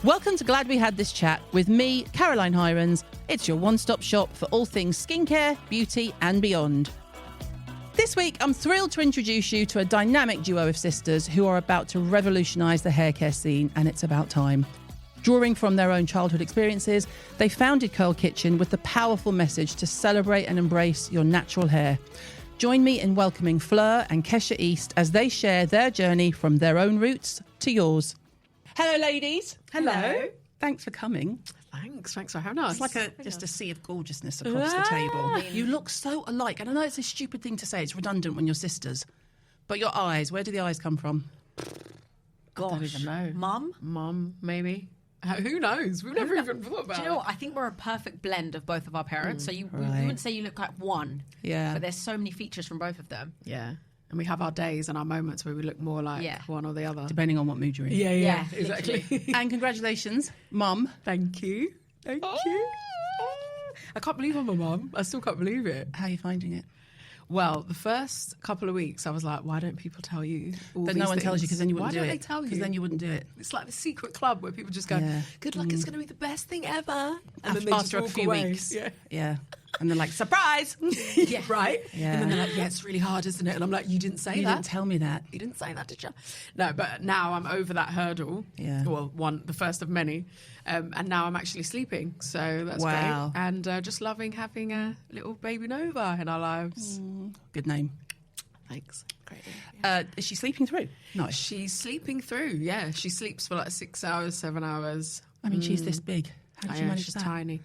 Welcome to Glad We Had This Chat with me, Caroline Hirons. It's your one-stop shop for all things skincare, beauty and beyond. This week, I'm thrilled to introduce you to a dynamic duo of sisters who are about to revolutionise the haircare scene, and it's about time. Drawing from their own childhood experiences, they founded Kurl Kitchen with the powerful message to celebrate and embrace your natural hair. Join me in welcoming Fleur and Keshia East as they share their journey from their own roots to yours. Hello, ladies. Hello. Thanks for coming. Thanks for having us. It's like just a sea of gorgeousness across the table. You look so alike. And I know it's a stupid thing to say. It's redundant when you're sisters. But your eyes, where do the eyes come from? Gosh. I don't even know. Mum, maybe. Who knows? We've never even thought about it. Do you know what? I think we're a perfect blend of both of our parents. So you wouldn't say you look like one. Yeah. But there's so many features from both of them. Yeah. And we have our days and our moments where we look more like one or the other. Depending on what mood you're in. Yeah, exactly. And congratulations, Mum. Thank you. Thank you. I can't believe I'm a mum. I still can't believe it. How are you finding it? Well, the first couple of weeks, I was like, why don't people tell you all But these no one things? tells you because then you wouldn't do it. Why don't they tell you? Because then you wouldn't do it. It's like the secret club where people just go, good luck, it's going to be the best thing ever. And then they After just a few walk away. weeks. Yeah. And they're like, surprise! Yeah, right? Yeah. And then they're like, it's really hard, isn't it? And I'm like, you didn't say You that. didn't tell me that. You didn't say that, did you? No, but now I'm over that hurdle. Yeah. Well, the first of many. And now I'm actually sleeping. So that's Wow. great. And just loving having a little baby Nova in our lives. Good name. Thanks. Great. Is she sleeping through? No. She's sleeping through. Yeah. She sleeps for like 6 hours, 7 hours. I mean, she's this big. How did you manage she's that? tiny.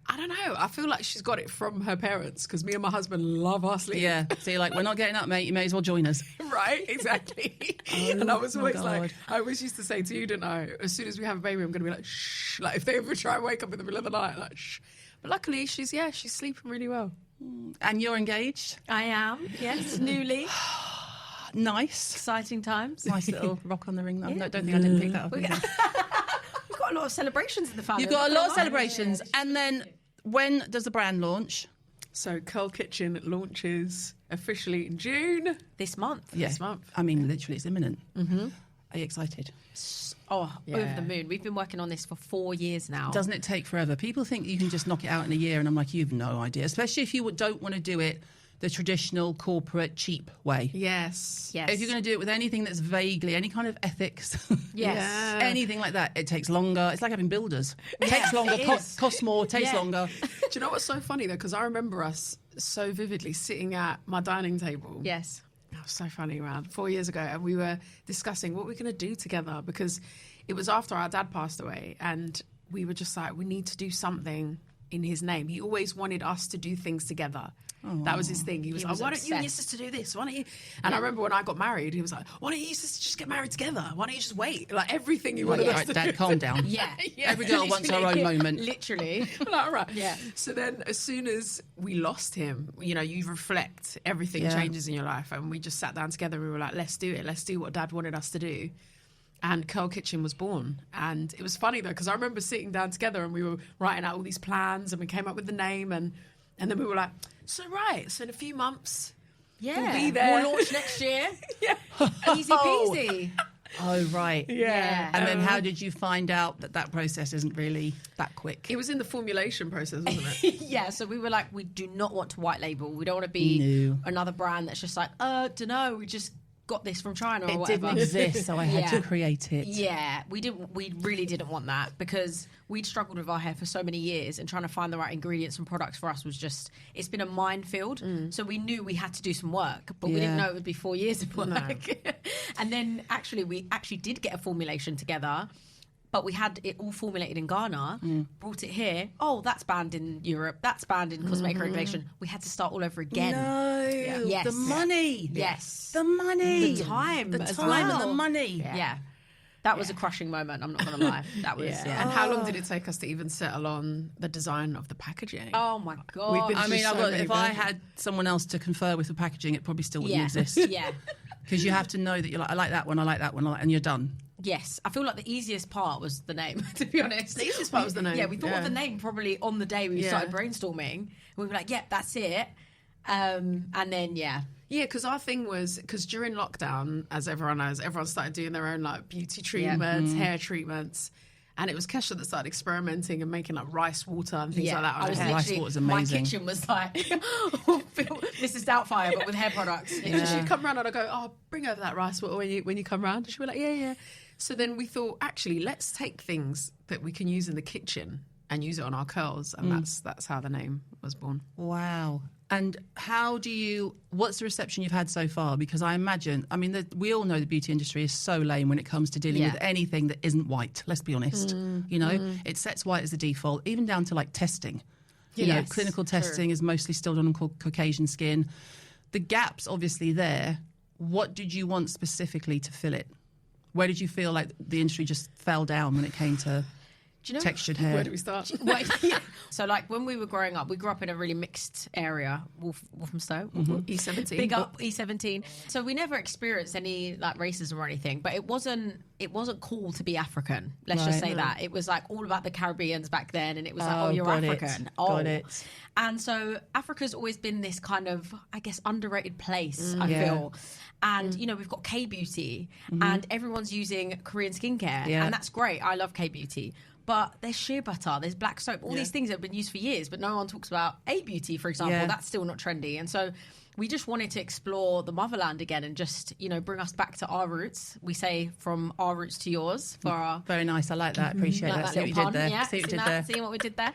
I don't know. I feel like she's got it from her parents because me and my husband love our sleep. Yeah. So you're like, we're not getting up, mate. You may as well join us. Right, exactly. And I was always like, I always used to say to you, didn't I? As soon as we have a baby, I'm going to be like, shh. Like if they ever try and wake up in the middle of the night, like, shh. But luckily, she's sleeping really well. And you're engaged? I am, yes, newly. Nice. Exciting times. Nice little rock on the ring. No, don't think I didn't pick that up. We've got a lot of celebrations in the family. You've got a lot of celebrations. And then when does the brand launch? So Kurl Kitchen launches officially in June. This month. Yeah. This month. I mean, literally, it's imminent. Mm-hmm. Are you excited? Over the moon. We've been working on this for 4 years now. Doesn't it take forever? People think you can just knock it out in a year, and I'm like, you've no idea. Especially if you don't want to do it the traditional, corporate, cheap way. Yes. If you're going to do it with anything that's vaguely, any kind of ethics, anything like that, it takes longer. It's like having builders. It takes longer, costs more, takes longer. Do you know what's so funny, though? Because I remember us so vividly sitting at my dining table. Yes. That was so funny, around 4 years ago. And we were discussing what we're going to do together because it was after our dad passed away. And we were just like, we need to do something in his name. He always wanted us to do things together. That was his thing. He was like, why don't you and your sister do this? Why don't you? And I remember when I got married, he was like, why don't you sisters just get married together? Why don't you just wait? Like everything he wanted us to Dad, do. calm down. Every girl wants her own moment. Literally. Like, all right. Yeah. So then as soon as we lost him, you reflect, everything changes in your life. And we just sat down together and we were like, let's do it. Let's do what Dad wanted us to do. And Kurl Kitchen was born. And it was funny, though, because I remember sitting down together and we were writing out all these plans and we came up with the name. And then we were like, so in a few months, we'll be there. We'll launch next year. Easy peasy. Oh, right. Yeah. And then how did you find out that process isn't really that quick? It was in the formulation process, wasn't it? Yeah, so we were like, we do not want to white label. We don't want to be another brand that's just like, don't know, we just got this from China or whatever. It didn't exist, so I had to create it. Yeah, we really didn't want that because we'd struggled with our hair for so many years, and trying to find the right ingredients and products for us was just, it's been a minefield. So we knew we had to do some work, but we didn't know it would be 4 years of work. No. And then we did get a formulation together, but we had it all formulated in Ghana, brought it here. Oh, that's banned in Europe. That's banned in cosmetic regulation. We had to start all over again. No. Yes. The money. Yes. The money. The time. The as time well. and the money. Yeah. That was a crushing moment, I'm not going to lie. That was, And how long did it take us to even settle on the design of the packaging? Oh, my God. If I had someone else to confer with the packaging, it probably still wouldn't exist. Yeah. Because you have to know that you're like, I like that one, and you're done. Yes, I feel like the easiest part was the name, to be honest. The easiest part was the name. Yeah, we thought of the name probably on the day we started brainstorming. And we were like, yep, that's it. And then, Yeah, because our thing was, because during lockdown, as everyone knows, everyone started doing their own like beauty treatments, hair treatments. And it was Keshia that started experimenting and making like rice water and things like that. I was on her hair. Rice water's amazing. My kitchen was like Mrs. Doubtfire, but with hair products. And she'd come round and I'd go, oh, bring over that rice water when you come round. And she'd be like, yeah. So then we thought, actually, let's take things that we can use in the kitchen and use it on our curls. And that's how the name was born. Wow. And what's the reception you've had so far? Because I imagine, we all know the beauty industry is so lame when it comes to dealing with anything that isn't white, let's be honest. It sets white as the default, even down to like testing. Clinical testing is mostly still done on Caucasian skin. The gap's obviously there. What did you want specifically to fill it? Where did you feel like the industry just fell down when it came to textured hair? Where do we start? So like when we were growing up, we grew up in a really mixed area, Walthamstow, E17. Big up E17. So we never experienced any like racism or anything, but it wasn't cool to be African. Let's just say that. It was like all about the Caribbeans back then, and it was like, oh, you're African. Got it. And so Africa's always been this kind of, I guess, underrated place, I feel. And, we've got K-beauty and everyone's using Korean skincare. Yeah. And that's great. I love K-beauty. But there's shea butter, there's black soap, all these things that have been used for years, but no one talks about A-beauty, for example. Yeah. That's still not trendy. And so we just wanted to explore the motherland again and just, bring us back to our roots. We say from our roots to yours for our... Very nice. I like that. Appreciate that. See what you did there. Yeah, See what you did there. See what we did there.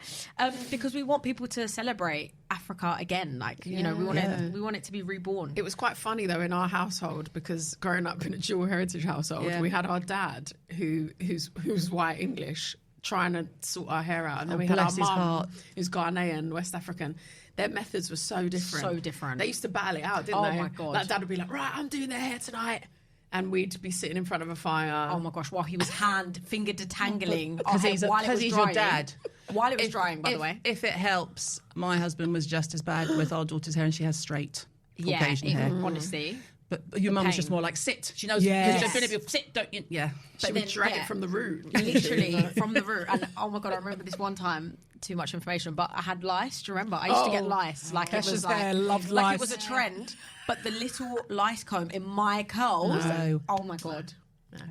Because we want people to celebrate Africa again. Like, we want it to be reborn. It was quite funny though in our household because growing up in a dual heritage household, we had our dad who's white English trying to sort our hair out, and then we had our mum who's Ghanaian, West African. Their methods were so different. They used to battle it out, didn't they? Oh my God. Like dad would be like, right, I'm doing their hair tonight. And we'd be sitting in front of a fire. Oh my gosh, while he was finger detangling because he's your dad. While it was drying, by the way. If it helps, my husband was just as bad with our daughter's hair, and she has straight Caucasian hair. Honestly. But your mum was just more like, sit. She knows. Sit, don't you? Yeah. She would drag it from the root. Literally from the root. And oh my God, I remember this one time, too much information, but I had lice. Do you remember? I used to get lice. Like it was like, loved like lice. It was a trend. But the little lice comb in my curls. No. Oh my God.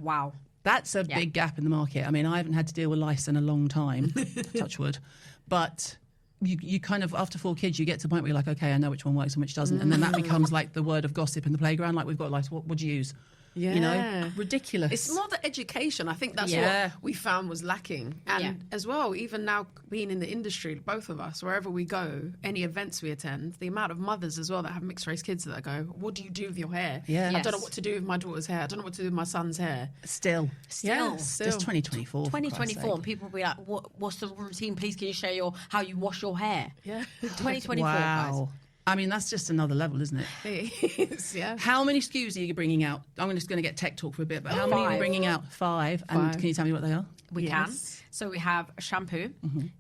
Wow. That's a big gap in the market. I mean, I haven't had to deal with lice in a long time, touch wood. But you kind of, after 4 kids, you get to the point where you're like, okay, I know which one works and which doesn't. And then that becomes like the word of gossip in the playground. Like, we've got lice, what would you use? Yeah. Ridiculous. It's more the education. I think that's what we found was lacking. And as well, even now being in the industry, both of us, wherever we go, any events we attend, the amount of mothers as well that have mixed race kids that go, what do you do with your hair? Yeah. I don't know what to do with my daughter's hair. I don't know what to do with my son's hair. Still. Yeah, It's 2024. 2024, and people will be like, what's the routine? Please, can you share how you wash your hair? Yeah. 2024, Wow. guys. I mean, that's just another level, isn't it? It is, yeah. How many SKUs are you bringing out? I'm just going to get tech talk for a bit, but how many are you bringing out? 5. And can you tell me what they are? We can. So we have shampoo,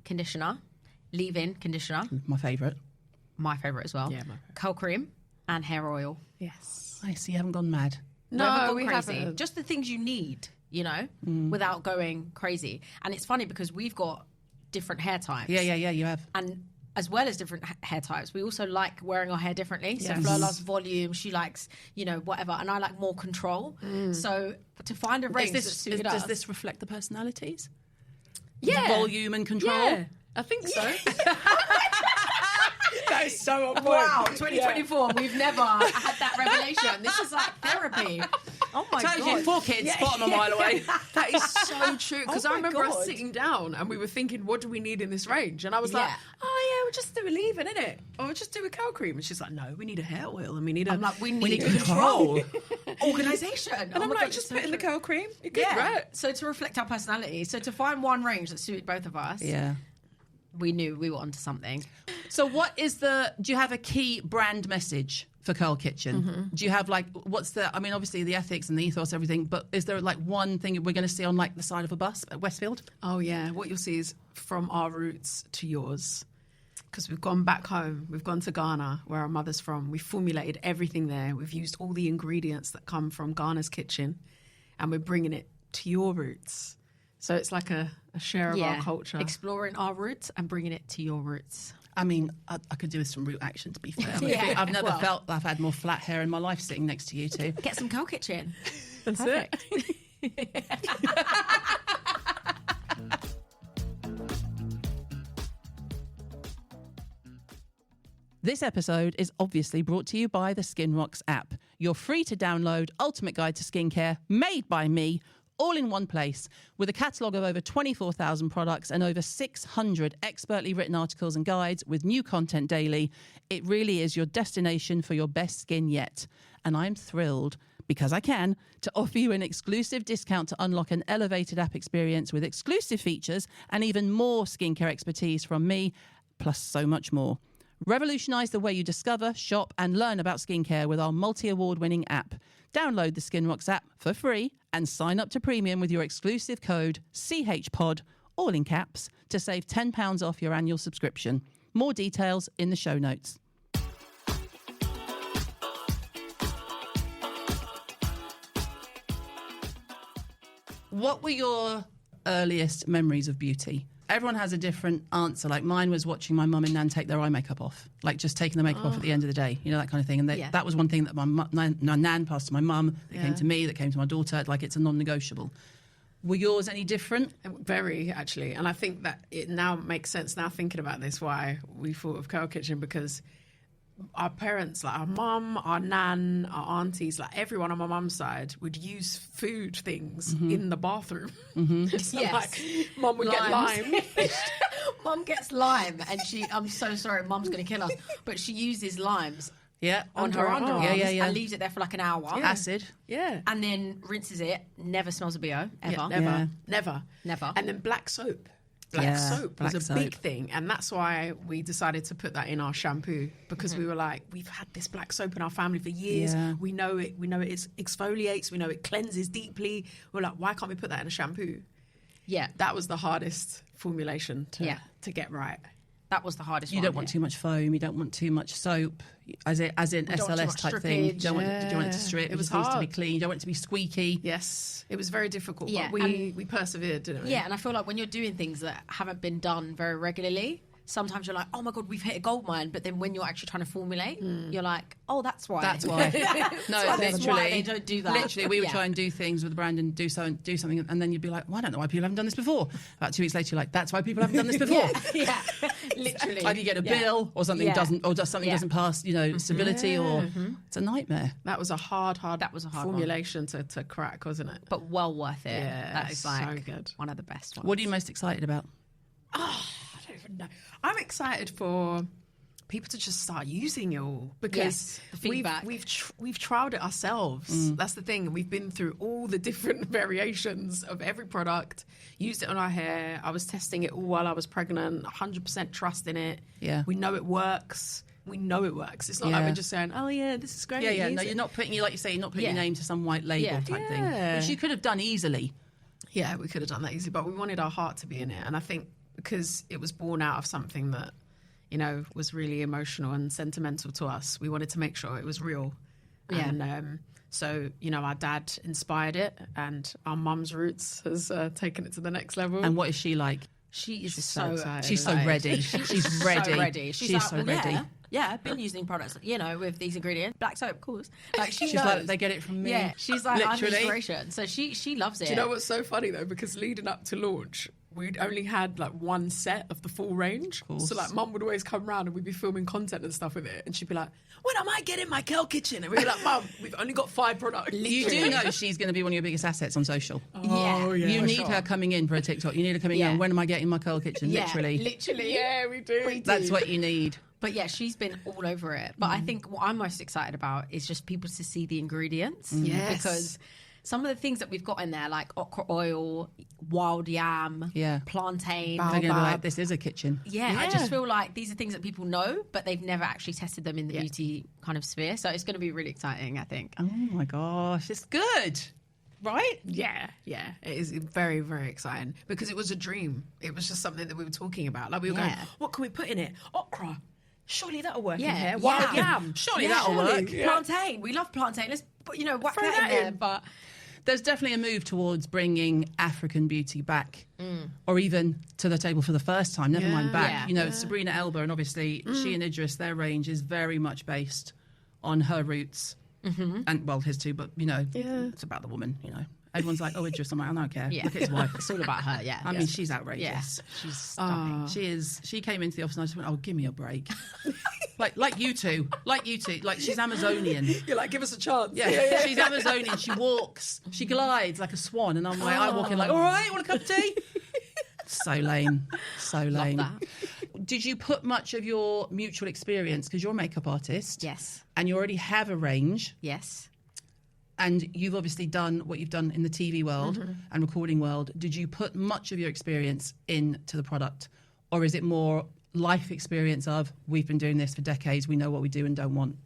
conditioner, leave-in conditioner. My favourite. My favourite as well. Yeah, my favourite. Curl cream and hair oil. Yes. I see, you haven't gone mad. No, we haven't. haven't. Just the things you need, without going crazy. And it's funny because we've got different hair types. Yeah, you have. And as well as different hair types, we also like wearing our hair differently. So Fleur loves volume, she likes, whatever, and I like more control. So to find a range that suited us. Does this reflect the personalities? Yeah. Volume and control? Yeah, I think so. That is so on point. Wow, 2024, we've never had that revelation. This is like therapy. Oh my Told God. you, 4 kids, spot 'em a mile away. That is so true. Because Oh I my remember us God. sitting down and we were thinking, what do we need in this range? And I was like, we'll just do a leave-in, innit? Or we'll just do a curl cream. And she's like, no, we need a hair oil and we need a... I'm like, we need control. organisation. And I'm like, just put in the curl cream. You're good, right? So to reflect our personality, so to find one range that suited both of us, Yeah. we knew we were onto something. So do you have a key brand message for Kurl Kitchen? Do you have obviously the ethics and the ethos, everything, but is there like one thing we're going to see on like the side of a bus at Westfield? Oh, yeah. What you'll see is from our roots to yours. Because we've gone back home. We've gone to Ghana, where our mother's from. We've formulated everything there. We've used all the ingredients that come from Ghana's kitchen, and we're bringing it to your roots. So it's like a share of our culture. Exploring our roots and bringing it to your roots. I mean, I could do with some root action, to be fair. I mean, I've never felt I've had more flat hair in my life sitting next to you two. Get some Kurl Kitchen. That's it. This episode is obviously brought to you by the SkinRocks app, your free-to-download ultimate guide to skincare made by me, all in one place, with a catalogue of over 24,000 products and over 600 expertly written articles and guides with new content daily. It really is your destination for your best skin yet. And I'm thrilled, because I can, to offer you an exclusive discount to unlock an elevated app experience with exclusive features and even more skincare expertise from me, plus so much more. Revolutionise the way you discover, shop and learn about skincare with our multi-award-winning app. Download the SkinRocks app for free and sign up to premium with your exclusive code CHPOD, all in caps, to save £10 off your annual subscription. More details in the show notes. What were your earliest memories of beauty? Everyone has a different answer. Like mine was watching my mum and nan take their eye makeup off, like just taking the makeup off at the end of the day, you know, that kind of thing. And that was one thing that my nan passed to my mum, that came to me, that came to my daughter. Like it's a non-negotiable. Were yours any different? Very, actually. And I think that it now makes sense now thinking about this, why we thought of Kurl Kitchen, because our parents, like our mum, our nan, our aunties, like everyone on my mum's side would use food things in the bathroom. So Yes. like, mum would get lime. Mum gets lime, and I'm so sorry, Mum's going to kill us, but she uses limes on her underarms Yeah. and leaves it there for like an hour. Acid. Yeah. And then rinses it, never smells a BO, ever. Yeah, Yeah. never. And then black soap. Black soap was a big thing, and that's why we decided to put that in our shampoo, because we were like, we've had this black soap in our family for years. We know it exfoliates, we know it cleanses deeply. We're like, why can't we put that in a shampoo? Yeah. That was the hardest formulation to get right. That was the hardest You one. don't want too much foam. You don't want too much soap, as in don't want too SLS much type thing. You strippage. don't want it to strip. It was needs to be hard. clean. You don't want it to be squeaky. Yes, it was very difficult, Yeah, but we persevered, didn't we? Yeah, and I feel like when you're doing things that haven't been done very regularly, sometimes you're like, oh my God, we've hit a gold mine. But then when you're actually trying to formulate, you're like, oh, that's why. That's why. No, That's literally. why they don't do that. Literally, we would Yeah. try and do things with the brand and do something, and then you'd be like, well, I don't know why people haven't done this before. About 2 weeks later, you're like, that's why people haven't done this before. Yeah, literally. Either you get a bill, or something doesn't pass, stability, or it's a nightmare. That was a hard That was a hard formulation to crack, wasn't it? But well worth it. Yeah, That is like so good. one of the best ones. What are you most excited about? I don't even know. I'm excited for people to just start using it all, because Yes, the feedback. we've trialed it ourselves. That's the thing. We've been through all the different variations of every product, used it on our hair. I was testing it all while I was pregnant, 100% trust in it. Yeah. We know it works. It's not like Yeah. we're just saying, oh yeah, this is great. Yeah. use No, it. you're not putting your name to some white label type thing, Yeah. which you could have done easily. Yeah, we could have done that easily, but we wanted our heart to be in it. And I think because it was born out of something that, was really emotional and sentimental to us, we wanted to make sure it was real. Yeah. And so, our dad inspired it, and our mum's roots has taken it to the next level. And what is she like? She's so excited. She's so ready. She's ready. So ready. She's like, so well, ready. Yeah, I've been using products, with these ingredients. Black soap, of course. Like she's She's like, they get it from me. Yeah, she's like, I'm Literally. inspiration. So she loves it. Do you know what's so funny though? Because leading up to launch, we'd only had like one set of the full range. So like mum would always come round and we'd be filming content and stuff with it. And she'd be like, when am I getting my Kurl Kitchen? And we'd be like, mum, we've only got 5 products. You do know she's going to be one of your biggest assets on social. Yeah. You for need sure. her coming in for a TikTok. You need her coming in. When am I getting my Kurl Kitchen? Yeah, Literally. literally. Yeah, we do. That's what you need. But yeah, she's been all over it. But I think what I'm most excited about is just people to see the ingredients. Yes. Because some of the things that we've got in there, like okra oil, wild yam, plantain, They're going to be like, this is a kitchen. Yeah, I just feel like these are things that people know, but they've never actually tested them in the beauty kind of sphere. So it's going to be really exciting, I think. Oh my gosh, it's good. Right? Yeah. It is very, very exciting, because it was a dream. It was just something that we were talking about. Like we were going, what can we put in it? Okra. Surely that'll work in here. Wild yam. Surely that'll work. Plantain. We love plantain. Let's whack Throw that in that there. in. But There's definitely a move towards bringing African beauty back, or even to the table for the first time, never mind back. Yeah. Sabrina Elba, and obviously she and Idris, their range is very much based on her roots. And, well, his too, but, it's about the woman, Everyone's like, oh, Idris. I'm like, I don't care. Yeah. Look at his wife. It's all about her, yeah. I mean, she's outrageous. Yeah. She's stunning. She is. She came into the office and I just went, oh, give me a break. like you two. Like she's Amazonian. You're like, give us a chance. Yeah. She's Amazonian. She walks. She glides like a swan. And I'm like, I walk in like, all right, want a cup of tea? So lame. So lame. Love that. Did you put much of your mutual experience, because you're a makeup artist. Yes. And you already have a range. Yes. And you've obviously done what you've done in the TV world and recording world. Did you put much of your experience into the product? Or is it more life experience of, we've been doing this for decades, we know what we do and don't want?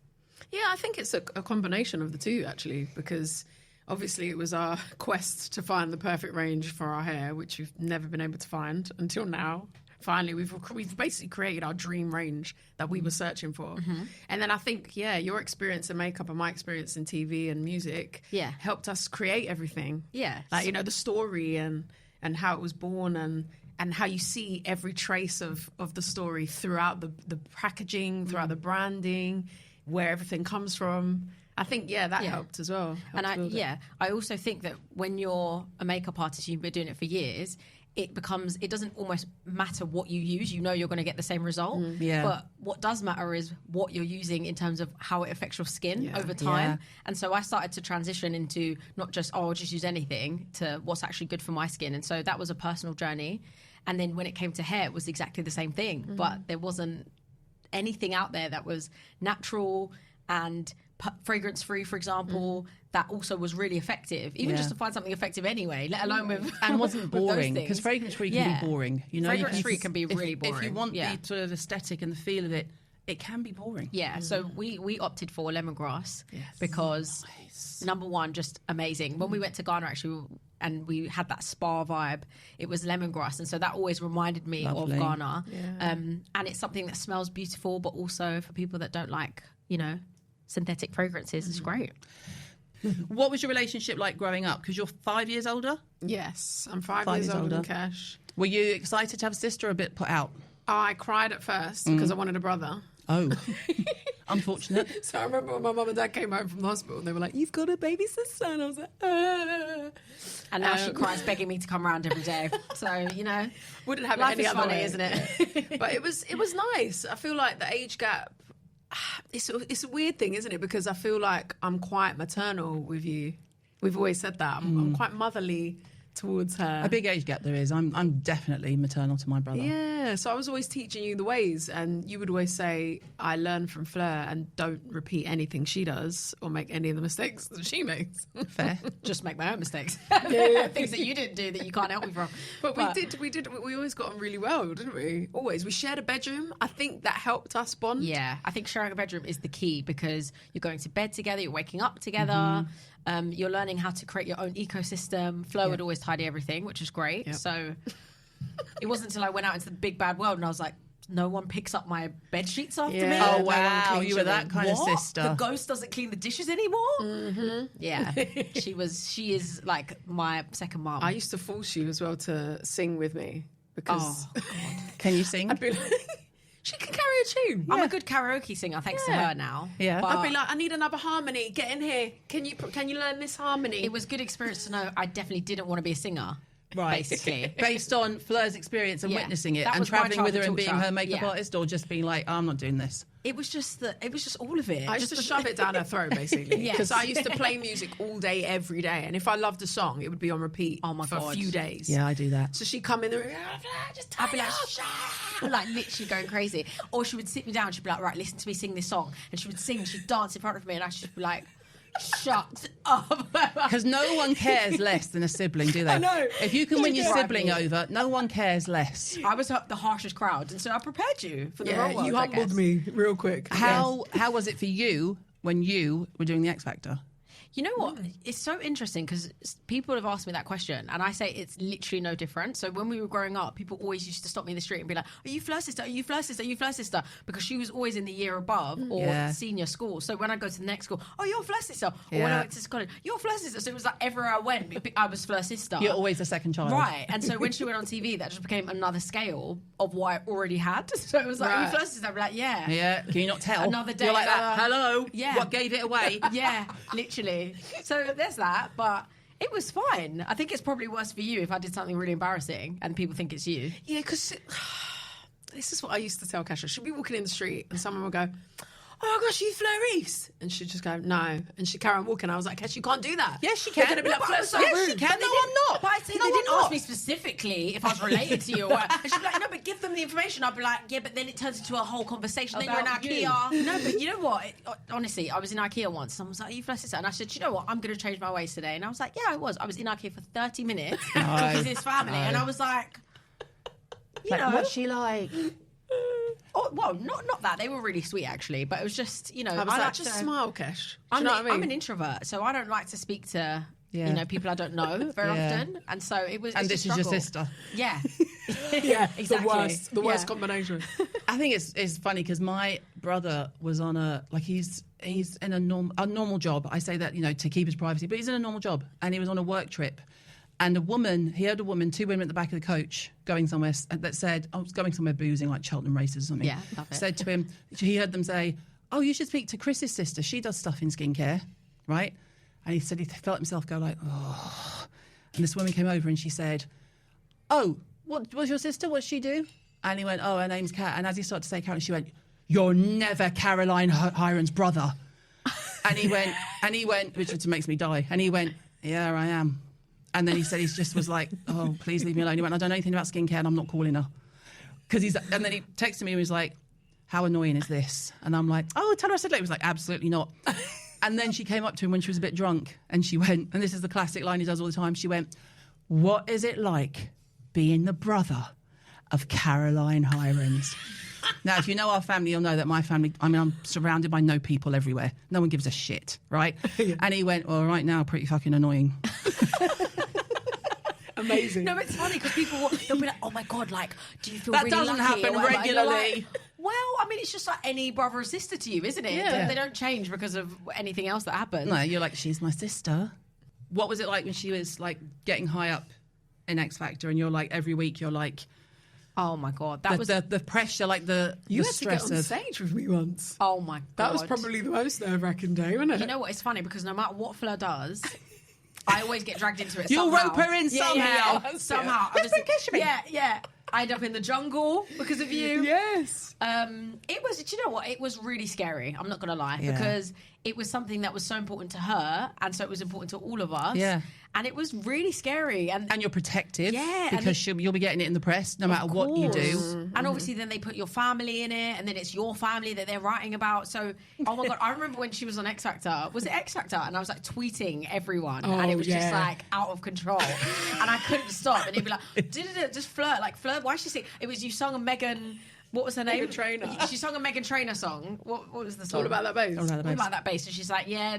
Yeah, I think it's a combination of the two, actually, because obviously it was our quest to find the perfect range for our hair, which we've never been able to find until now. Finally, we've basically created our dream range that we were searching for. And then I think, your experience in makeup and my experience in TV and music helped us create everything. Yeah. Like, the story and how it was born and how you see every trace of the story throughout the packaging, throughout the branding, where everything comes from. I think, that helped as well. I also think that when you're a makeup artist, you've been doing it for years, it doesn't almost matter what you use. You know you're going to get the same result. But what does matter is what you're using in terms of how it affects your skin over time. Yeah. And so I started to transition into not just, I'll just use anything, to what's actually good for my skin. And so that was a personal journey. And then when it came to hair, it was exactly the same thing. But there wasn't anything out there that was natural and fragrance-free, for example, that also was really effective. Even just to find something effective anyway, let alone with and wasn't boring, because fragrance-free can be boring. Fragrance-free can be really boring. If you want the sort of aesthetic and the feel of it, it can be boring. Yeah, so we opted for lemongrass because number one, just amazing. When we went to Ghana, actually, and we had that spa vibe, it was lemongrass, and so that always reminded me of Ghana. And it's something that smells beautiful, but also for people that don't like, synthetic fragrances, it's great. What was your relationship like growing up? Because you're 5 years older? Yes, I'm 5 years older than Kesh. Were you excited to have a sister or a bit put out? I cried at first because I wanted a brother. Oh, unfortunate. So I remember when my mum and dad came home from the hospital and they were like, you've got a baby sister. And I was like, ah. And now she cries begging me to come around every day. So, wouldn't have life it any is other funny, way. isn't it? But it was nice. I feel like the age gap, it's a weird thing, isn't it? Because I feel like I'm quite maternal with you. We've always said that. I'm quite motherly towards her. A big age gap there is. I'm definitely maternal to my brother. Yeah, so I was always teaching you the ways, and you would always say, I learn from Fleur and don't repeat anything she does or make any of the mistakes that she makes. Fair. Just make my own mistakes. Things that you didn't do that you can't help me from. But we always got on really well, didn't we? Always. We shared a bedroom. I think that helped us bond. Yeah, I think sharing a bedroom is the key, because you're going to bed together, you're waking up together, you're learning how to create your own ecosystem. Flo would always tidy everything, which is great. Yep. So it wasn't until I went out into the big bad world and I was like, no one picks up my bed sheets after me. Oh, wow. You were that kind of sister. The ghost doesn't clean the dishes anymore? Yeah. She is like my second mom. I used to force you as well to sing with me because... Oh, God. Can you sing? I'd be like... She can carry a tune. I'm a good karaoke singer, thanks to her now. Yeah. I'd be like, I need another harmony. Get in here. Can you learn this harmony? It was good experience to know I definitely didn't want to be a singer. Right. Basically. Based on Fleur's experience and witnessing it and travelling with her and being her makeup artist, or just being like, I'm not doing this? It was just all of it. I used to shove it down her throat, basically. Because I used to play music all day, every day. And if I loved a song, it would be on repeat for a few days. Yeah, I do that. So she'd come in the room, I'd be like literally going crazy. Or she would sit me down, she'd be like, right, listen to me sing this song. And she would sing, she'd dance in front of me, and I should be like, shut up. Because no one cares less than a sibling, do they? I know. If you can win your sibling over, no one cares less. I was the harshest crowd, and so I prepared you for the real world. You humbled me real quick. How was it for you when you were doing the X Factor? You know what? It's so interesting because people have asked me that question, and I say it's literally no different. So when we were growing up, people always used to stop me in the street and be like, "Are you Fleur's sister? Are you Fleur's sister? Are you Fleur's sister?" Because she was always in the year above or senior school. So when I go to the next school, "Oh, you're Fleur's sister." Or when I went to college, "You're Fleur's sister." So it was like everywhere I went, I was Fleur's sister. You're always the second child, right? And so when she went on TV, that just became another scale of what I already had. So it was like, "Are you Fleur's sister?" I'd be like, "Yeah." Yeah. Can you not tell? Another day. You're like that. Hello. Yeah. What gave it away? Yeah, literally. So there's that, but It was fine. I think it's probably worse for you if I did something really embarrassing and people think it's you. Yeah, because this is what I used to tell Kesha. She'd be walking in the street and someone would go, "Oh my gosh, you Fleur East?" And she'd just go, "No." And she'd carry on walking. I was like, "Kesha, you can't do that." Yes, she can. They're going to be like, "Fleur's so yes, rude." she can. No, I'm not. But I said No, they I'm didn't not. ask me specifically if I was related to you. Or what. And she'd be like, "No, but give them the information." I'd be like, "Yeah, but then it turns into a whole conversation. Then you're in About you. IKEA." No, but you know what? Honestly, I was in IKEA once. Someone was like, "Are you Fleur's sister?" And I said, "You know what? I'm going to change my ways today." And I was like, "Yeah, I was. I was in IKEA for 30 minutes because his family." And I was like, you know. What's she like? Oh, well, not that. They were really sweet, actually. But it was just, you know. I was I like, like just to- smile, Kesh. Do I'm, you know what I mean? I'm an introvert, so I don't like to speak to Yeah. you know people I don't know very Yeah. often, and so it was. And it's this a is your struggle. sister. Yeah, Yeah, exactly. the worst Yeah. combination. I think it's funny because my brother was on he's in a normal job. I say that, you know, to keep his privacy, but he's in a normal job, and he was on a work trip, and he heard two women at the back of the coach going somewhere that said, I was going somewhere boozing like Cheltenham races or something. Yeah, love it. Said to him, he heard them say, "Oh, you should speak to Chris's sister. She does stuff in skincare," right? And he said he felt himself go like, "Oh." And this woman came over and she said, "Oh, what was your sister? What's she do?" And he went, "Oh, her name's Kat." And as he started to say Caroline, she went, "You're never Caroline Hirons' brother." And he went, which just makes me die. And he went, "Yeah, I am." And then he said he just was like, "Oh, please leave me alone." He went, "I don't know anything about skincare and I'm not calling her." And then he texted me and was like, "How annoying is this?" And I'm like, "Oh, tell her I said later." He was like, "Absolutely not." And then she came up to him when she was a bit drunk and she went, and this is the classic line he does all the time, she went, "What is it like being the brother of Caroline Hirons?" Now, if you know our family, you'll know that my family, I mean, I'm surrounded by no people everywhere. No one gives a shit, right? Yeah. And he went, "Well, right now, pretty fucking annoying." Amazing. No, but it's funny because they'll be like, "Oh my god, like, do you feel That really doesn't lucky?" happen or whatever. And you're regularly. like, well, I mean, it's just like any brother or sister to you, isn't it? Yeah. They don't change because of anything else that happens. No, you're like, "She's my sister." What was it like when she was like getting high up in X Factor and you're like, every week you're like, Oh my god, that was. the pressure, like the You had stress to get on of stage with me once. Oh my god, That was probably the most nerve-wracking day, wasn't it? You know what? It's funny because no matter what Fleur does, I always get dragged into it. You'll somehow. rope her in somehow. Somehow. Let's bring Keshia in. Yeah. I end up in the jungle because of you. Yes. It was. Do you know what? It was really scary. I'm not gonna lie, Yeah. because it was something that was so important to her, and so it was important to all of us. Yeah. And it was really scary. And And you're protective, Yeah, and because you'll be getting it in the press no matter what you do. And obviously then they put your family in it, and then it's your family that they're writing about. So, oh my God, I remember when she was on X Factor. Was it X Factor? And I was like tweeting everyone, and it was just like out of control. And I couldn't stop. And he'd be like, just flirt. Like, flirt. Why is she sing? It was you sung a Megan... What was her name? Meghan Trainor. She sung a Meghan Trainor song. What was the song? All about that bass. All about the All bass. about that bass. And she's like, yeah,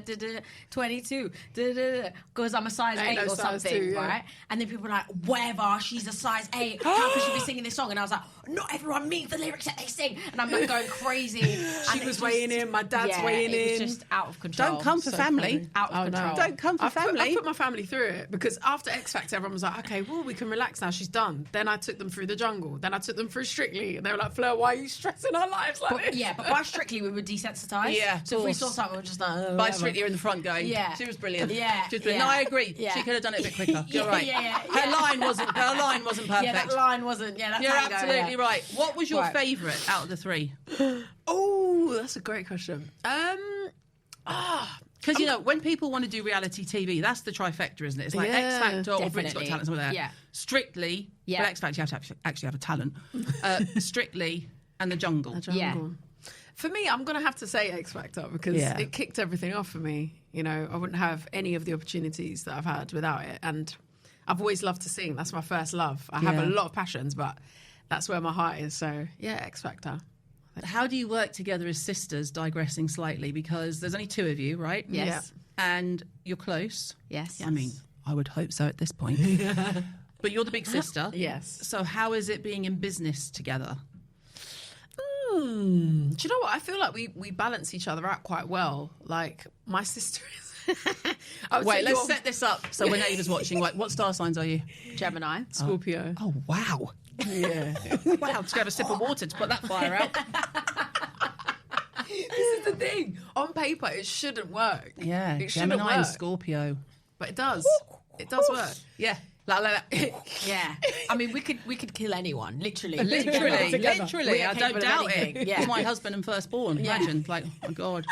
22, because I'm a size 8 no or size something, 2, yeah. right? And then people were like, whatever, she's a size 8. How could she be singing this song? And I was like, not everyone means the lyrics that they sing. And I'm like going crazy. She was weighing in, my dad's weighing It in. was just out of control. Don't come for family. funny. Out of control. Don't come for family. I put my family through it because after X Factor, everyone was like, okay, well, we can relax now. She's done. Then I took them through the jungle. Then I took them through Strictly. And they were like, Fleur, why are you stressing our lives like this? Yeah, but by Strictly, we were desensitized. Yeah, So if we of saw course. something, we were just like, oh, By whatever. Strictly, you're in the front going, Yeah. she was brilliant. Yeah, She was brilliant. yeah. No, I agree. Yeah. She could have done it a bit quicker. You're right. Yeah. Her line wasn't perfect. Yeah, that line wasn't. Yeah, that's You're tango, absolutely yeah. right. What was your Right. favourite out of the three? Oh, that's a great question. Because, you know, when people want to do reality TV, that's the trifecta, isn't it? It's like Yeah, X Factor or Britain's Got definitely. Talent, something like that. Yeah. Strictly, Yeah. but X Factor, you have to actually have a talent. Strictly and The Jungle. Yeah. For me, I'm going to have to say X Factor because Yeah. it kicked everything off for me. You know, I wouldn't have any of the opportunities that I've had without it. And I've always loved to sing. That's my first love. I have Yeah. a lot of passions, but that's where my heart is. So, yeah, X Factor. How do you work together as sisters, digressing slightly? Because there's only two of you, right? Yes. And you're close. Yes. I mean, I would hope so at this point. But you're the big sister. Yes. So how is it being in business together? Do you know what? I feel like we balance each other out quite well. Like, my sister is... I would Wait, say let's you're set this up. So when Ava's watching, like, what star signs are you? Gemini. Scorpio. Oh, wow. Yeah. Wow, to have a sip of water to put that fire out. This is the thing. On paper, it shouldn't work. Yeah, It shouldn't Gemini and work. Scorpio. But it does. It does work. Yeah. Like Yeah. I mean, we could kill anyone, literally. literally. We are I don't capable of doubt anything. it. Yeah. It's my husband and firstborn. Imagine, like, oh my God.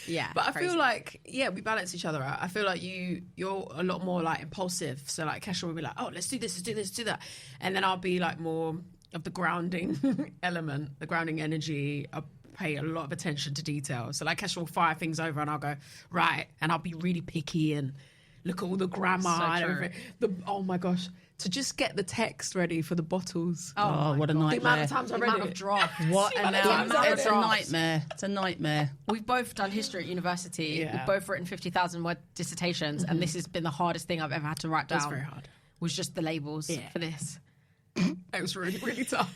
Yeah. But I crazy. feel like, we balance each other out. I feel like you're a lot more like impulsive. So like Keshia will be like, oh, let's do this, let's do this, let's do that. And then I'll be like more of the grounding element, the grounding energy. I'll pay a lot of attention to detail. So like Keshia will fire things over and I'll go, right. And I'll be really picky and look at all the grammar and everything. Oh my gosh. To just get the text ready for the bottles. Oh, what a The nightmare. amount of times I read it. draft. What a nightmare. It's a nightmare. It's a nightmare. We've both done history at university. Yeah. We've both written 50,000 word dissertations, and this has been the hardest thing I've ever had to write down. That's very hard. Was just the labels for this. It was really, really tough.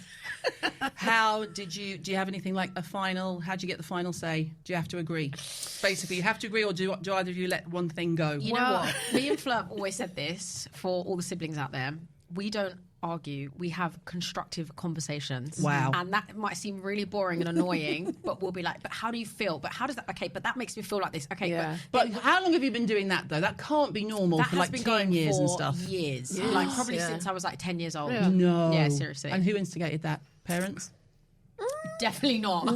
Do you have anything like a final? How do you get the final say? Do you have to agree? Basically, you have to agree, or do either of you let one thing go? You know what? Me and Fleur have always said this for all the siblings out there. We don't argue. We have constructive conversations. Wow. And that might seem really boring and annoying, but we'll be like, but how do you feel? But how does that, okay, but that makes me feel like this. Okay, Yeah. But how long have you been doing that, though? That can't be normal that for has like been 10 going years for and stuff. years. Yes. Like probably Yeah. since I was like 10 years old. Yeah. No. Yeah, seriously. And who instigated that? Parents? Definitely not. No.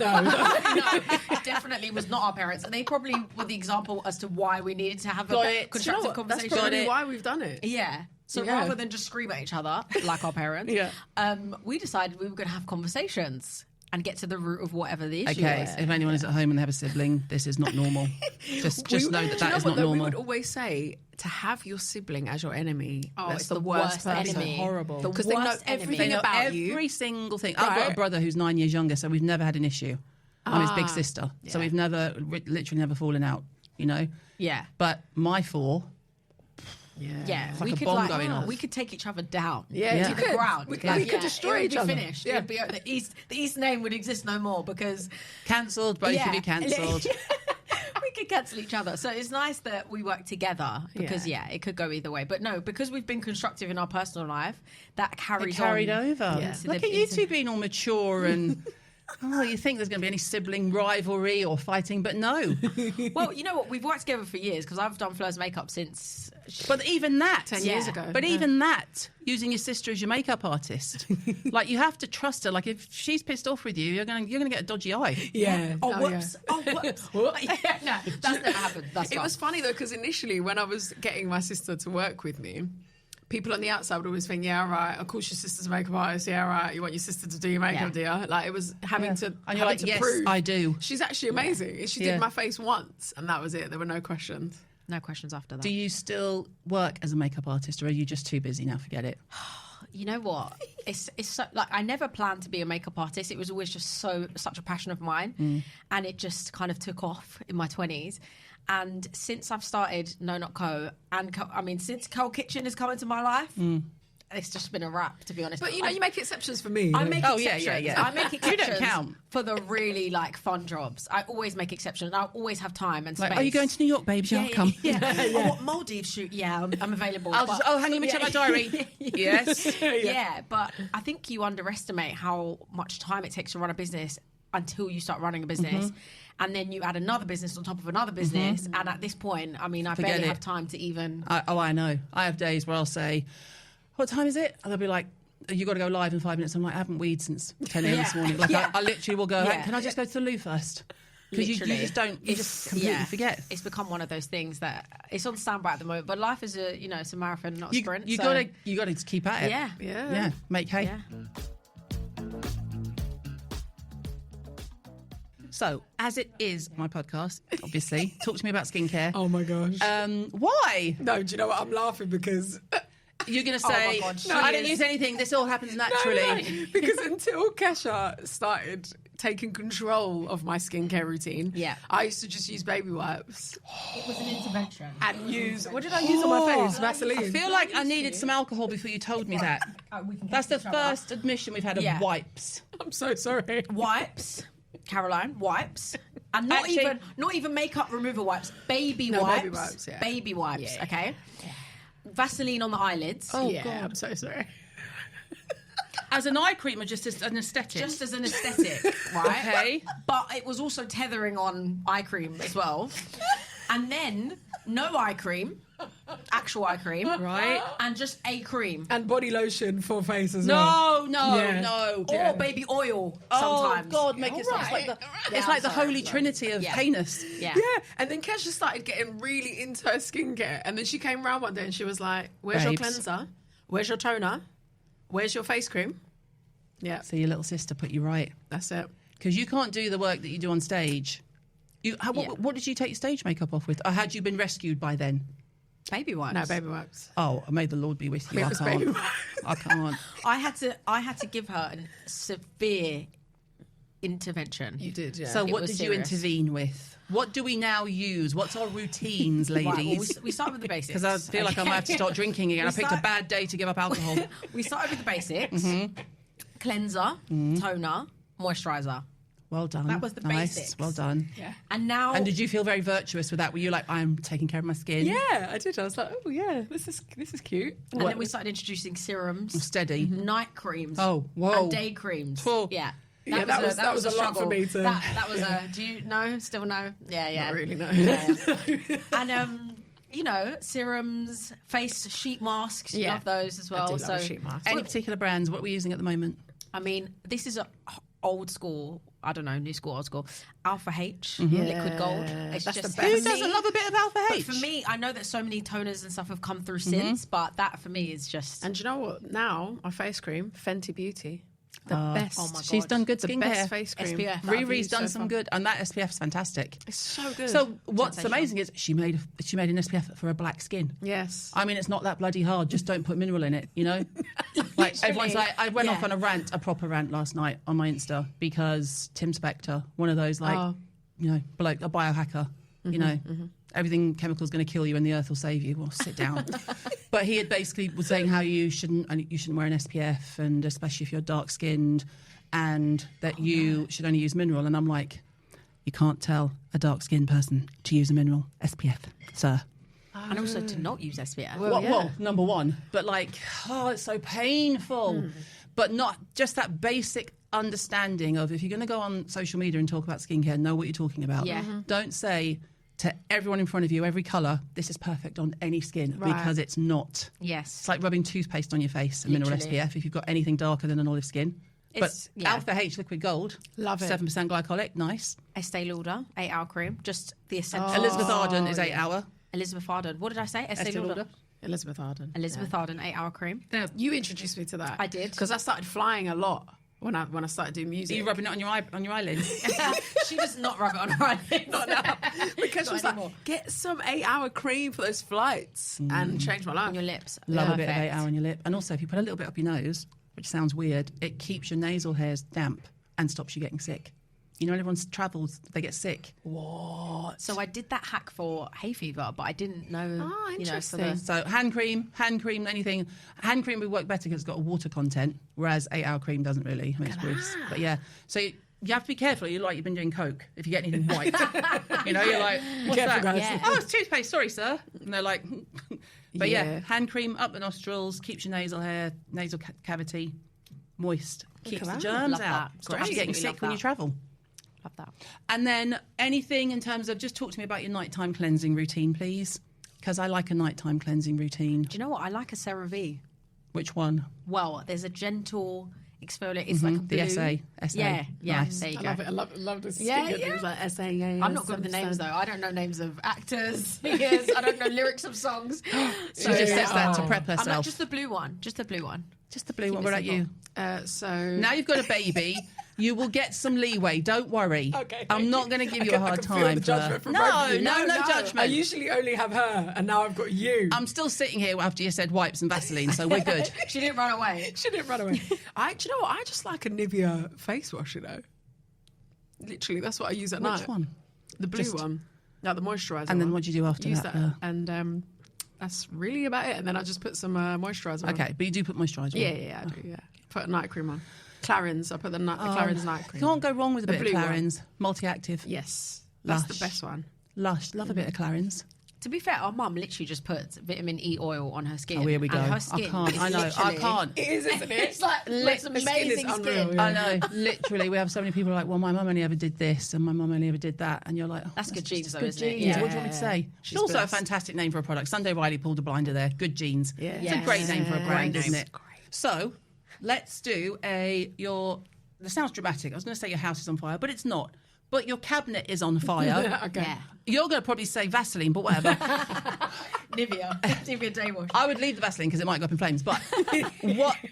No, definitely was not our parents. They probably were the example as to why we needed to have Got a it. constructive That's conversation. probably why we've done it. Yeah. So Yeah. rather than just scream at each other like our parents, we decided we were going to have conversations and get to the root of whatever the issue Okay, is. so if anyone is at home and they have a sibling, this is not normal. Just know that that is not We normal. would always say to have your sibling as your enemy. Oh, that's it's the worst person. enemy. Horrible. The Because they know worst enemy. everything They know about every you. single thing. I've got a Right. brother who's 9 years younger, so we've never had an issue. I'm his big sister, so we've literally never fallen out, you know? Yeah. But my four, Yeah, like a bomb going off. we could take each other down. Yeah, Yeah. you To could. the ground. We could destroy it would each be other. finished. Yeah. It'd be, the East name would exist no more because cancelled, both of you cancelled. we could cancel each other. So it's nice that we work together because it could go either way. But no, because we've been constructive in our personal life, that carries Carried on. over. into Look the- at you into- two being all mature and... Oh, you think there's going to be any sibling rivalry or fighting, but no. Well, you know what? We've worked together for years because I've done Fleur's makeup since. But even that... 10 years ago. But even that, using your sister as your makeup artist, like you have to trust her. Like if she's pissed off with you, you're going to get a dodgy eye. Yeah. Oh, whoops. Oh, whoops. Yeah, no, that's never happened. That's It fine. was funny though, because initially when I was getting my sister to work with me, people on the outside would always think, yeah, right, of course your sister's a makeup artist, yeah, right, you want your sister to do your makeup, do you? Like, it was having to, And you're like, to yes, prove. I do. She's actually amazing. She Yeah. did my face once, and that was it. There were no questions. No questions after that. Do you still work as a makeup artist, or are you just too busy now? Forget it. You know what? It's so, like, I never planned to be a makeup artist. It was always just such a passion of mine, and it just kind of took off in my 20s. And since I've started No Not Co, and since Kurl Kitchen has come into my life, it's just been a wrap, to be honest. But, you know, you make exceptions for me. I make Oh, yeah, exceptions. yeah. I make You exceptions don't count. for the really fun jobs. I always make exceptions. I always have time and space. Like, are you going to New York, babes? Yeah, I'll come. Yeah. Oh, what Maldives shoot? Yeah, I'm available. Hang But- on, let me check my diary. Yes. Yeah, but I think you underestimate how much time it takes to run a business until you start running a business. And then you add another business on top of another business. And at this point, I Forget barely it. have time to even... I know. I have days where I'll say, what time is it? And they'll be like, you got to go live in 5 minutes. I'm like, I haven't weed since 10 a.m. this morning. Like, Yeah. I literally will go, Yeah. can I just go to the loo first? Because you Literally. just don't, you just completely forget. It's become one of those things that it's on standby at the moment. But life is it's a marathon, not a sprint. You so- gotta keep at it. Yeah. Yeah. Make hay. Yeah. So, as it is my podcast, obviously, talk to me about skincare. Oh, my gosh. Why? No, do you know what? I'm laughing because... You're going to Oh my say, God, she I don't is. use anything. This all happens naturally. No, because until Keshia started taking control of my skincare routine, Yeah. I used to just use baby wipes It was an intervention. and use... What did I use on my face? Vaseline. I feel like I needed some alcohol before you told me that. That's the first admission we've had of Yeah. wipes. I'm so sorry. Wipes, Caroline, wipes. And Actually- not even makeup remover wipes, baby No, wipes. baby wipes, yeah. Baby wipes, Yeah. okay? Vaseline on the eyelids. Oh, yeah, God. I'm so sorry. As an eye cream or just as an aesthetic? Just as an aesthetic, right? Okay. But it was also tethering on eye cream as well. And then no eye cream at actual eye cream, Right. and just a cream. And body lotion for face as well. No. Or baby oil sometimes. Oh God, make it sound like it's like the holy trinity of heinous. Yeah. Yeah, and then Kesha started getting really into her skincare, and then she came round one day and she was like, "Where's your Babes. cleanser? Where's your toner? Where's your face cream?" Yeah, So your little sister put you right, that's it. because you can't do the work that you do on stage. What did you take your stage makeup off with? Or had you been rescued by then? Baby wipes. No, baby wipes. Oh, may the Lord be with you. It I was can't. baby wipes. I can't. I had to give her a severe intervention. You did, yeah. So It what was did serious. you intervene with? What do we now use? What's our routines, Right, well, ladies? we start with the basics. Because I feel like I might have to start drinking again. We I picked a start- bad day to give up alcohol. We started with the basics. Cleanser, toner, moisturiser. Well done. That was the nice. basics. Well done. Yeah. And now... And did you feel very virtuous with that? Were you like, I'm taking care of my skin? Yeah, I did. I was like, oh yeah, this is cute. And then we started introducing serums, Steady. night creams, Oh, whoa. and day creams. Whoa. Yeah. Yeah, that was a lot for struggle. me to- That was a... Do you know? Still know? Yeah, yeah. Not really, no. Yeah. And, you know, serums, face sheet masks. You Yeah. love those as well. I do love So, a sheet mask. Any particular brands? What are we using at the moment? I mean, this is a old school... I don't know, new school, old school. Alpha H, Mm-hmm. liquid gold. It's That's just the for best. Who doesn't me- love a bit of Alpha But H? for me, I know that so many toners and stuff have come through since, but that for me is just... And do you know what? Now, my face cream, Fenty Beauty. The best. oh my God. She's done good The skincare. best face cream. SPF. that I've Riri's used done so some far. good, and that SPF is fantastic. It's so good. So what's Sensational. amazing is she made an SPF for a black skin. yes. I mean, it's not that bloody hard. Just don't put mineral in it, you know? Like, everyone's like, I went off on a proper rant last night on my Insta because Tim Spector, one of those, like, Oh. you know, bloke, a biohacker, you know, everything chemical is going to kill you and the earth will save you. Well, sit down. But he had basically was saying how you shouldn't wear an SPF, and especially if you're dark skinned, and that you should only use mineral. And I'm like, you can't tell a dark skinned person to use a mineral SPF, sir. And also to not use SPF. Well, number one, but like, oh, it's so painful. But not just that basic understanding of, if you're going to go on social media and talk about skincare, know what you're talking about. Yeah. Don't say to everyone in front of you, every colour, this is perfect on any skin, Right. because it's not. Yes. It's like rubbing toothpaste on your face, a mineral Literally. SPF, if you've got anything darker than an olive skin. It's- But yeah. Alpha H Liquid Gold, Love it. 7% glycolic, nice. Estee Lauder, 8-hour cream. Just the essential. Elizabeth Arden is 8 hour. Elizabeth Arden. What did I say? Estee Estee Lauder. Lauder. Elizabeth Arden. Elizabeth Arden, 8-hour cream. Now, you introduced me to that. I did. Because I started flying a lot when I started doing Are music. you rubbing it on your eyelids? She does not rub it on her eyelids. Not now. Because she was anymore. like, get some 8-hour cream for those flights and change my life. On your lips. Love a bit of 8 Perfect. hour on your lip. And also, if you put a little bit up your nose, which sounds weird, it keeps your nasal hairs damp and stops you getting sick. You know, when everyone travels, they get sick. What? So I did that hack for hay fever, but I didn't know. Oh, you know, for interesting. the, So hand cream, anything. Hand cream would work better because it's got a water content, whereas 8 hour cream doesn't really. I mean, it's grease. But yeah, so you have to be careful. You're like you've been doing coke. If you get anything white, you know, you're like, what's Careful, that? guys. Yeah. Oh, it's toothpaste. Sorry, sir. And they're like, but yeah, Yeah. hand cream up the nostrils, keeps your nasal hair, nasal cavity moist, keeps the that. germs Love out. that. Stops you getting Absolutely sick love when you that. travel. love that. And then anything in terms of, just talk to me about your nighttime cleansing routine, please. Because I like a nighttime cleansing routine. Do you know what? I like a CeraVe. Which one? Well, there's a gentle exfoliator. It's like a blue. The SA. Yeah, yeah. Nice. There you I go. love it. I love this. Yeah, Yeah, yeah. things like SAA. I'm not good with the names though. I don't know names of actors, singers. I don't know lyrics of songs. She just says that to prep I'm like, herself. just the blue one. Just the blue one. Just the blue one. it What about simple. you? So Now you've got a baby. You will get some leeway. Don't worry. Okay, I'm thank not you. going to give I you can- a I hard can feel time. the judgment from no, both of you. no I judgment. usually only have her, and now I've got you. I'm still sitting here after you said wipes and Vaseline, so we're good. She didn't run away. She didn't run away. Do you know what? I just like a Nivea face wash, you know. Literally, that's what I use at night. Which one? The blue Just- one. No, the moisturiser. And then one. what do you do after Use that? that, and that's really about it. And then I just put some moisturiser on. Okay, but you do put moisturiser on. Yeah, I do. Yeah, put a night cream on. Clarins. I put the Clarins night cream. You can't go wrong with a The bit of blue one. Clarins. Multi-active. Yes, that's Lush. the best one. Lush. Love a bit of Clarins. To be fair, our mum literally just puts vitamin E oil on her skin. Oh, here we go. And her skin I can't. It is, isn't it? It's like amazing skin. I know. Literally, we have so many people like, well, my mum only ever did this and my mum only ever did that. And you're like, oh, That's good genes, though, good isn't it? genes. Yeah. What do you want me to say? She's also blessed. a fantastic name for a product. Sunday Riley pulled a blinder there. Good genes. Yeah. It's a great name for a brand, Great isn't name. it? So let's do this sounds dramatic. I was going to say your house is on fire, but it's not. But your cabinet is on fire. Okay. Yeah. You're going to probably say Vaseline, but whatever. Nivea day wash. I would leave the Vaseline because it might go up in flames. But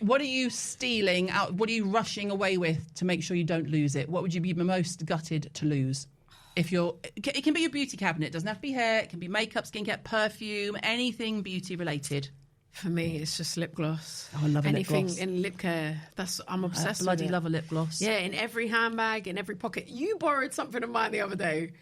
what are you stealing out? What are you rushing away with to make sure you don't lose it? What would you be most gutted to lose? It can be your beauty cabinet. It doesn't have to be hair. It can be makeup, skincare, perfume, anything beauty related. For me, it's just lip gloss. Oh, I love a lip anything gloss. in lip care. I'm obsessed with Bloody it. love a lip gloss. Yeah, in every handbag, in every pocket. You borrowed something of mine the other day.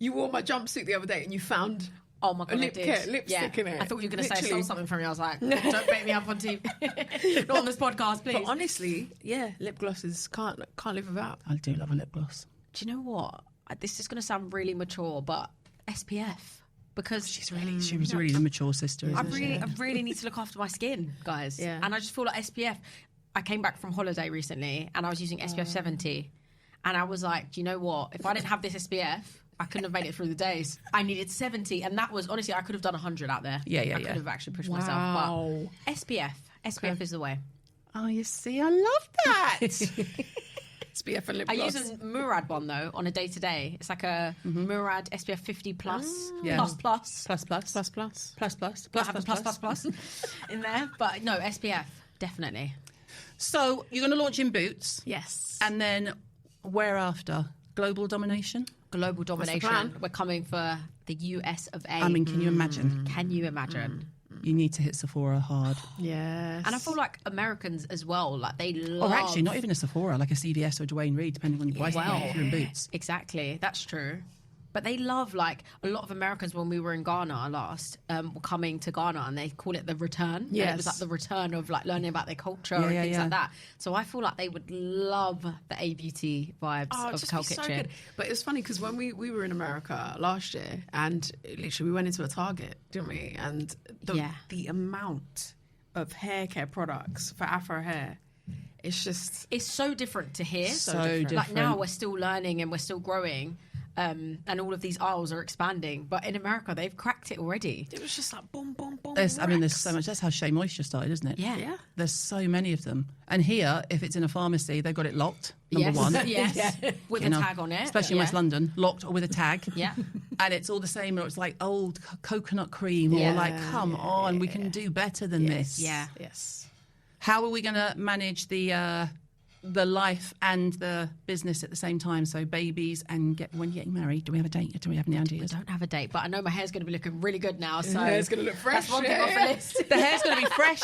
You wore my jumpsuit the other day, and you found Oh my god, lipstick in it. I thought you were going to say Literally. something from me. I was like, don't bait me up on TV, not on this podcast, please. But honestly, yeah, lip glosses can't live without. I do love a lip gloss. Do you know what? This is going to sound really mature, but SPF. Because She was really the mature sister, isn't she? I really need to look after my skin, guys. Yeah. And I just feel like SPF. I came back from holiday recently and I was using SPF 70. And I was like, do you know what? If I didn't have this SPF, I couldn't have made it through the days. I needed 70. And that was, honestly, I could have done 100 out there. Yeah. I could have actually pushed Wow. myself. But SPF is the way. Oh, you see, I love that. SPF and lip I gloss. use a Murad one, though, on a day-to-day. It's like a Murad SPF 50 plus, Yeah. plus. plus. plus. Got to have the plus in there. But no, SPF, definitely. So you're going to launch in Boots. Yes. And then where after? Global domination? Global domination. plan? We're coming for the US of A. I mean, can you imagine? Can you imagine? You need to hit Sephora hard. Yes. And I feel like Americans as well, like they love... Or actually, not even a Sephora, like a CVS or Dwayne Reed, depending on your price point if you're in Boots. Exactly, that's true. But they love, like, a lot of Americans, when we were in Ghana last, were coming to Ghana and they call it the return. Yes. It was like the return of, like, learning about their culture Yeah, and yeah, things yeah. like that. So I feel like they would love the A-beauty vibes of just Kurl be so Kitchen. good. But it's funny because when we were in America last year, and literally we went into a Target, didn't we? And the amount of hair care products for Afro hair, it's just It's so different to here. So different. Like now we're still learning and we're still growing. And all of these aisles are expanding. But in America, they've cracked it already. it was just like boom, boom, boom. There's racks. so much. That's how Shea Moisture started, isn't it? Yeah. There's so many of them. And here, if it's in a pharmacy, they've got it locked, number Yes. one. Yes. With You a know, tag on it. especially in West London, locked or with a tag. Yeah. And it's all the same, or it's like old coconut cream, Yeah. or like, come on, we can do better than this. Yeah. Yes. How are we going to manage the life and the business at the same time? So babies and when you're getting married, do we have a date? Do we have any ideas? Don't have a date, but I know my hair's going to be looking really good now. So Hair's gonna look fresh, That's one thing yeah. off the list. The hair's going to be fresh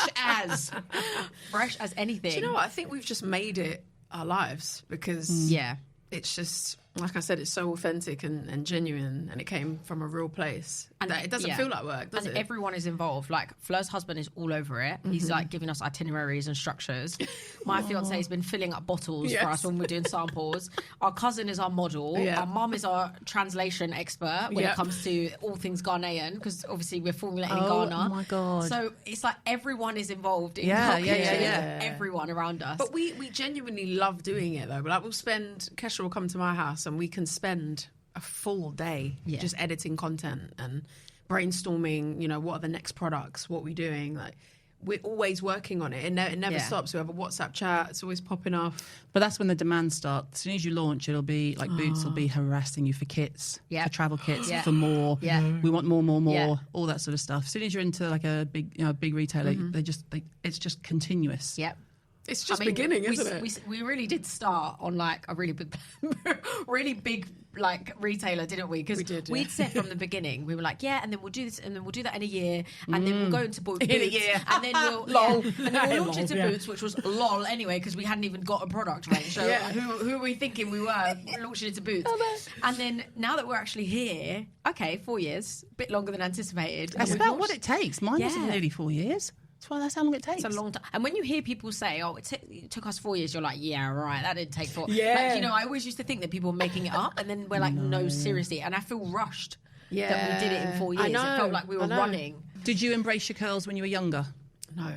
as anything. Do you know what? I think we've just made it our lives because Yeah. it's just, like I said, it's so authentic and genuine, and it came from a real place. And it doesn't feel like work, does and it? everyone is involved. Like Fleur's husband is all over it. He's like giving us itineraries and structures. My fiance has been filling up bottles for us when we're doing samples. Our cousin is our model. Yeah. Our mum is our translation expert when Yeah. it comes to all things Ghanaian, because obviously we're formulating Oh, Ghana. my God. So it's like everyone is involved in Yeah, Kurl yeah, Kitchen. yeah. Everyone around us. But we genuinely love doing it though. Like Kesha will come to my house and we can spend a full day just editing content and brainstorming, what are the next products, what are we doing? Like we're always working on it. It never stops. We have a WhatsApp chat. It's always popping off. But that's when the demand starts. As soon as you launch, it'll be like Boots will be harassing you for kits, Yeah. for travel kits, Yeah. for more. Yeah. We want more, Yeah. all that sort of stuff. As soon as you're into like a big retailer, it's just continuous. Yep. It's just beginning, isn't it? We really did start on like a really big like retailer, didn't we? Because We did, we'd said from the beginning, we were like, and then we'll do this, and then we'll do that in a year, and then we'll go into Boots, In a year. and then we'll Lol. and then we'll launch into Boots, which was lol anyway, because we hadn't even got a product range. So who are we thinking we were launching into Boots? And then now that we're actually here, 4 years, a bit longer than anticipated. That's and we've about what launched- it takes. Mine was Yeah. nearly 4 years. That's how long it takes. It's a long time. And when you hear people say, it took us 4 years, you're like, yeah, right, that didn't take 4. Yeah. Like, I always used to think that people were making it up, and then we're like, no, seriously. And I feel rushed that we did it in 4 years. It felt like we were running. Did you embrace your curls when you were younger? No.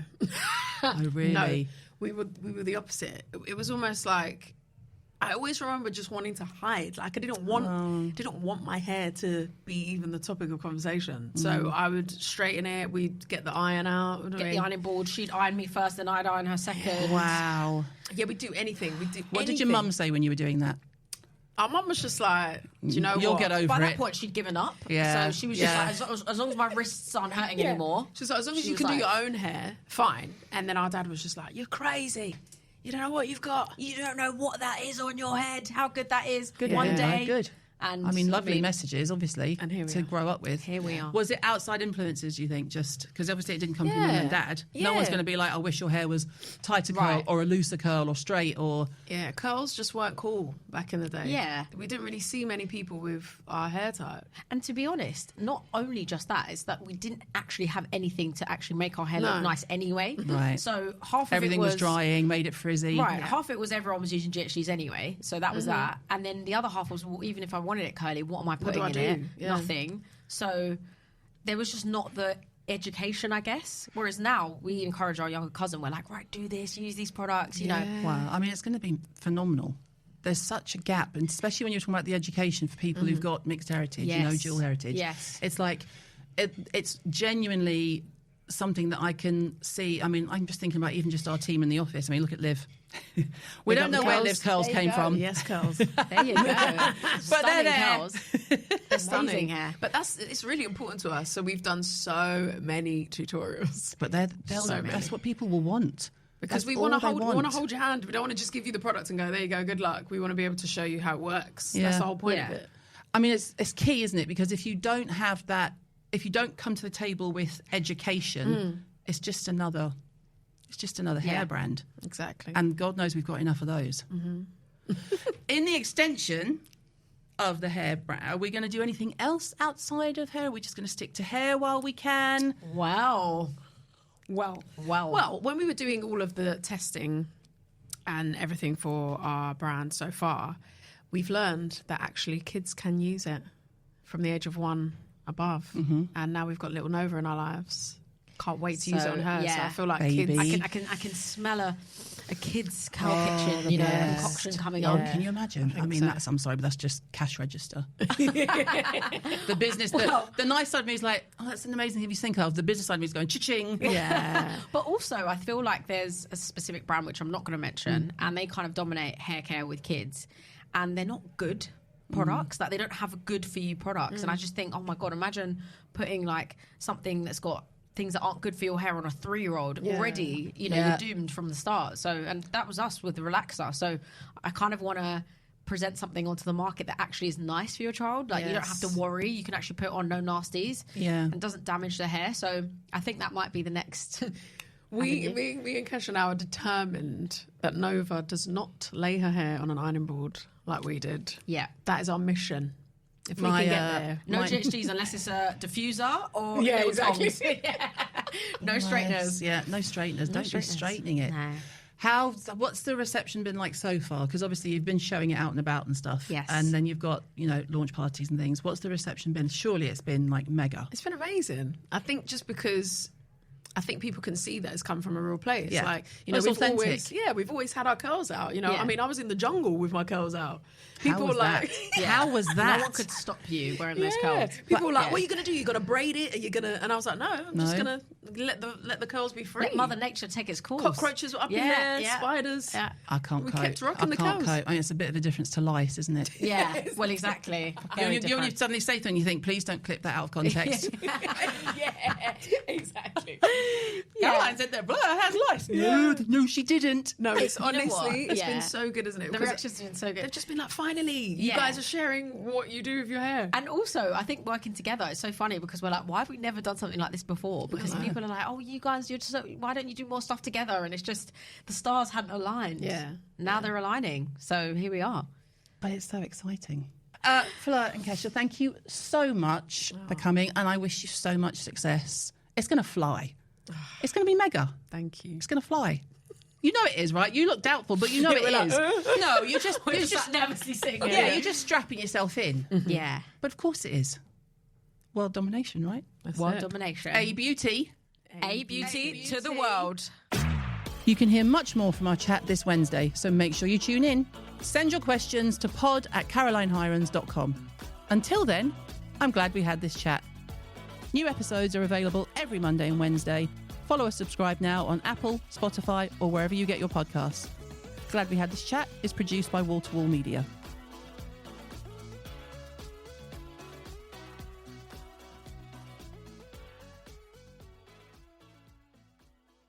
Oh, really? No. We were the opposite. It was almost like, I always remember just wanting to hide. Like I didn't want my hair to be even the topic of conversation. So I would straighten it. We'd get the iron out. Get the ironing board. She'd iron me first, then I'd iron her second. Wow. Yeah, we'd do anything. What did your mum say when you were doing that? Our mum was just like, do you know You'll what? get over By it. that point, she'd given up. Yeah. So she was just like, as long as my wrists aren't hurting anymore. She's like, as long as you can do your own hair, fine. And then our dad was just like, you're crazy. You don't know what you've got. You don't know what that is on your head, how good that is. Good. One day. Good. And I mean, lovely messages, obviously, and here we to are. grow up with. Here we are. Was it outside influences, do you think? Just because obviously it didn't come from mum and dad. No one's going to be like, I wish your hair was tighter curl or a looser curl or straight or... Yeah, curls just weren't cool back in the day. Yeah. We didn't really see many people with our hair type. And to be honest, not only just that, is that we didn't actually have anything to actually make our hair look nice anyway. Right. So half of everything it was drying, made it frizzy. Right, half of it was everyone was using GHDs anyway, so that was that. And then the other half was, well, even if I wanted it curly, what am I putting in it? Yeah. Nothing. So there was just not the education, I guess. Whereas now we encourage our younger cousin. We're like, right, do this, use these products, you know. Wow. I mean, it's going to be phenomenal. There's such a gap, and especially when you're talking about the education for people who've got mixed heritage, dual heritage. Yes. It's like, it's genuinely something that I can see. I mean, I'm just thinking about even just our team in the office. I mean, look at Liv. We don't know where Liv's curls came from. Yes, curls. There you go. But they're there. Curls. They're stunning. Amazing hair. But it's really important to us. So we've done so many tutorials. But that's what people will want. Because we want to hold your hand. We don't want to just give you the product and go, there you go, good luck. We want to be able to show you how it works. Yeah. That's the whole point of it. I mean, it's key, isn't it? Because if you don't have that, if you don't come to the table with education, it's just another hair brand. Exactly. And God knows we've got enough of those. In the extension of the hair brand, are we going to do anything else outside of hair? Are we just going to stick to hair while we can? Wow. Well, when we were doing all of the testing and everything for our brand so far, we've learned that actually kids can use it from the age of 1 above. And now we've got little Nova in our lives. Can't wait to use it on her. So I feel like Baby. kids... I can smell a kid's Kurl Kitchen, concoction coming on. Can you imagine? I mean, I'm sorry, but that's just cash register. The business, the nice side of me is like, oh, that's an amazing thing you think of. The business side of me is going, cha-ching. Yeah. But also, I feel like there's a specific brand, which I'm not going to mention, and they kind of dominate hair care with kids, and they're not good products. Like, they don't have good for you products. And I just think, oh my God, imagine putting like something that's got things that aren't good for your hair on a 3-year-old already, you're doomed from the start. So, and that was us with the relaxer. So I kind of want to present something onto the market that actually is nice for your child. Like you don't have to worry. You can actually put on no nasties and doesn't damage the hair. So I think that might be the next. Me and Kesha now are determined that Nova does not lay her hair on an ironing board like we did. Yeah. That is our mission. If we can get there. No GHDs unless it's a diffuser or exactly. No straighteners. Yeah, no straighteners. Don't be straightening it. No. What's the reception been like so far? Because obviously you've been showing it out and about and stuff. Yes. And then you've got, launch parties and things. What's the reception been? Surely it's been like mega. It's been amazing. I think just because I think people can see that it's come from a real place. Yeah. Like, it's authentic. We've always had our curls out. I mean, I was in the jungle with my curls out. People were like, how was that? No one could stop you wearing those curls. People were like, what are you going to do? You're going to braid it? Are you going to? And I was like, no, I'm just going to let the curls be free. Let Mother Nature take its course. Cockroaches were up in there, spiders. Yeah. I can't cope. We kept rocking the curls. I mean, it's a bit of a difference to lice, isn't it? Yeah, well, exactly. You suddenly say something, you think, please don't clip that out of context. Yeah, exactly. Caroline said that Blur has lice. No, she didn't. No, it's honestly, it's been so good, isn't it? The reaction's been so good. They've just been like, finally, you guys are sharing what you do with your hair. And also, I think working together is so funny because we're like, why have we never done something like this before? Because people are like, oh, you guys, why don't you do more stuff together? And it's just the stars hadn't aligned. Yeah. Now they're aligning. So here we are. But it's so exciting. Fleur and Keshia, thank you so much for coming, and I wish you so much success. It's going to fly. It's going to be mega. Thank you. It's going to fly. You know it is, right? You look doubtful, but you know it is. No, you're just nervously sitting you're just strapping yourself in. Yeah. But of course it is. world domination, right? World domination. A beauty. A beauty to the world. You can hear much more from our chat this Wednesday, so make sure you tune in. Send your questions to pod@carolinehirons.com. Until then, I'm glad we had this chat. New episodes are available every Monday and Wednesday. Follow us, subscribe now on Apple, Spotify, or wherever you get your podcasts. Glad We Had This Chat is produced by Wall to Wall Media.